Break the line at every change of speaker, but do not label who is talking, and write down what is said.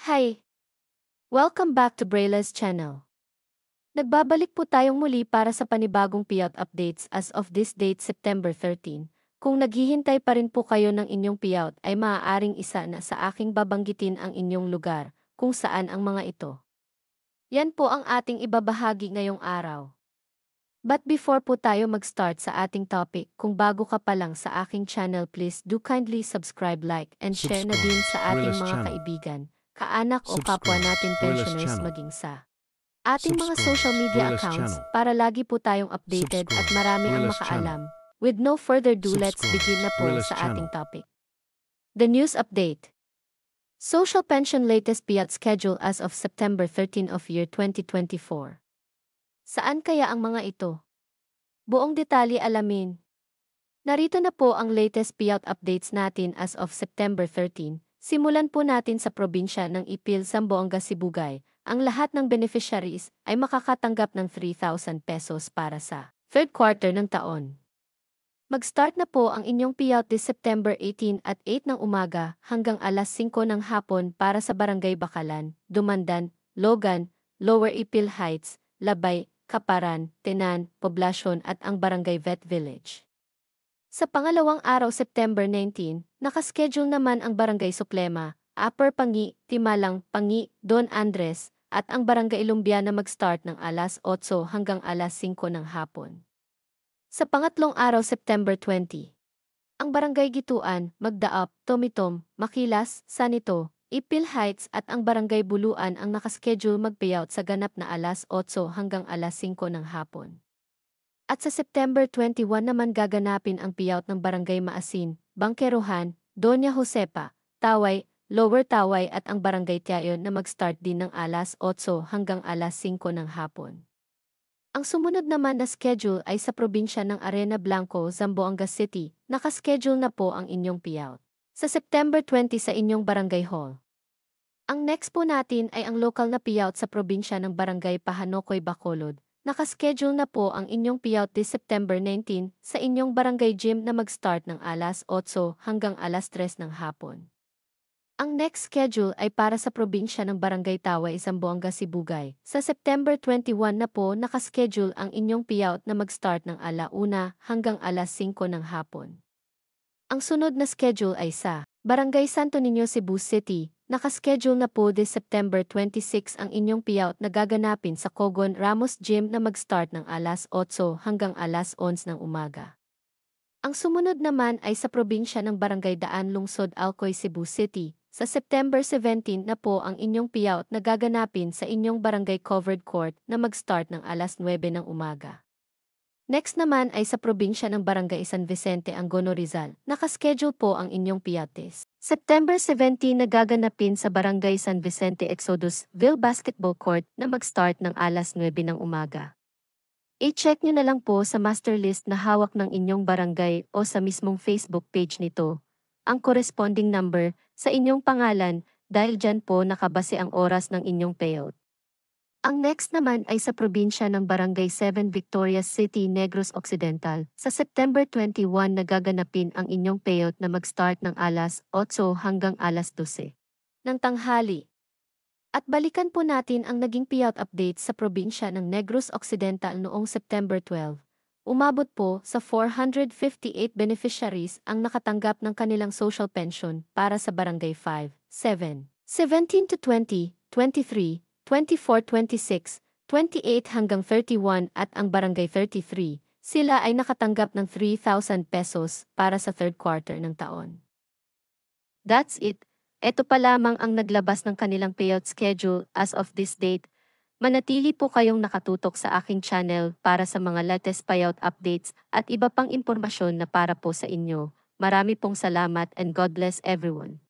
Hi! Welcome back to Brayla's channel. Nagbabalik po tayong muli para sa panibagong payout updates as of this date September 13. Kung naghihintay pa rin po kayo ng inyong payout ay maaaring isa na sa aking babanggitin ang inyong lugar kung saan ang mga ito. Yan po ang ating ibabahagi ngayong araw. But before po tayo mag-start sa ating topic, kung bago ka pa lang sa aking channel, please do kindly subscribe, like, and share na din sa ating mga kaibigan, kaanak o kapwa natin pensioners maging sa ating mga social media accounts para lagi po tayong updated at marami ang makaalam. With no further ado, let's begin na po sa ating topic. The news update. Social pension latest payout schedule as of September 13 of year 2024. Saan kaya ang mga ito? Buong detalye alamin. Narito na po ang latest payout updates natin as of September 13. Simulan po natin sa probinsya ng Ipil, Zamboanga, Sibugay. Ang lahat ng beneficiaries ay makakatanggap ng 3,000 pesos para sa third quarter ng taon. Mag-start na po ang inyong payout this September 18 at 8 ng umaga hanggang alas 5 ng hapon para sa Barangay Bakalan, Dumandan, Logan, Lower Ipil Heights, Labay, Kaparan, Tenan, Poblacion at ang Barangay Vet Village. Sa pangalawang araw September 19, nakaschedule naman ang Barangay Suklema, Upper Pangi, Timalang, Pangi, Don Andres, at ang Barangay Lumbia na mag-start ng alas 8 hanggang alas 5 ng hapon. Sa pangatlong araw September 20, ang Barangay Gituan, Magdaap, Tomitom, Makilas, Sanito, Ipil Heights at ang Barangay Buluan ang nakaschedule mag-payout sa ganap na alas 8 hanggang alas 5 ng hapon. At sa September 21 naman gaganapin ang payout ng Barangay Maasin, Bangkerohan, Doña Josepa, Taway, Lower Taway at ang Barangay Tiayon na mag-start din ng alas 8 hanggang alas 5 ng hapon. Ang sumunod naman na schedule ay sa probinsya ng Arena Blanco, Zamboanga City. Nakaschedule na po ang inyong payout sa September 20 sa inyong Barangay Hall. Ang next po natin ay ang local na payout sa probinsya ng Barangay Pahanokoy, Bacolod. Nakaschedule na po ang inyong payout this September 19 sa inyong Barangay Gym na mag-start ng alas 8 hanggang alas 3 ng hapon. Ang next schedule ay para sa probinsya ng Barangay Taway, Zamboanga, Sibugay. Sa September 21 na po nakaschedule ang inyong payout na mag-start ng ala 1 hanggang alas 5 ng hapon. Ang sunod na schedule ay sa Barangay Santo Niño, Cebu City. Nakaschedule na po this September 26 ang inyong payout na gaganapin sa Cogon Ramos Gym na mag-start ng alas 8 hanggang alas 11 ng umaga. Ang sumunod naman ay sa probinsya ng Barangay Daan, Lungsod, Alcoy, Cebu City. Sa September 17 na po ang inyong payout na gaganapin sa inyong Barangay Covered Court na mag-start ng alas 9 ng umaga. Next naman ay sa probinsya ng Barangay San Vicente, Angono, Rizal. Nakaschedule po ang inyong payout September 17 na gaganapin sa Barangay San Vicente, Exodusville Basketball Court na mag-start ng alas 9 ng umaga. I-check nyo na lang po sa master list na hawak ng inyong barangay o sa mismong Facebook page nito ang corresponding number sa inyong pangalan dahil dyan po nakabase ang oras ng inyong payout. Ang next naman ay sa probinsya ng Barangay 7, Victoria City, Negros Occidental. Sa September 21 na gaganapin ang inyong payout na mag-start ng alas 8 hanggang alas 12 ng tanghali. At balikan po natin ang naging payout update sa probinsya ng Negros Occidental noong September 12. Umabot po sa 458 beneficiaries ang nakatanggap ng kanilang social pension para sa Barangay 5, 7, 17 to 20, 23, 24, 26, 28 hanggang 31 at ang Barangay 33, sila ay nakatanggap ng 3,000 pesos para sa third quarter ng taon. That's it. Ito pa lamang ang naglabas ng kanilang payout schedule as of this date. Manatili po kayong nakatutok sa aking channel para sa mga latest payout updates at iba pang impormasyon na para po sa inyo. Marami pong salamat and God bless everyone.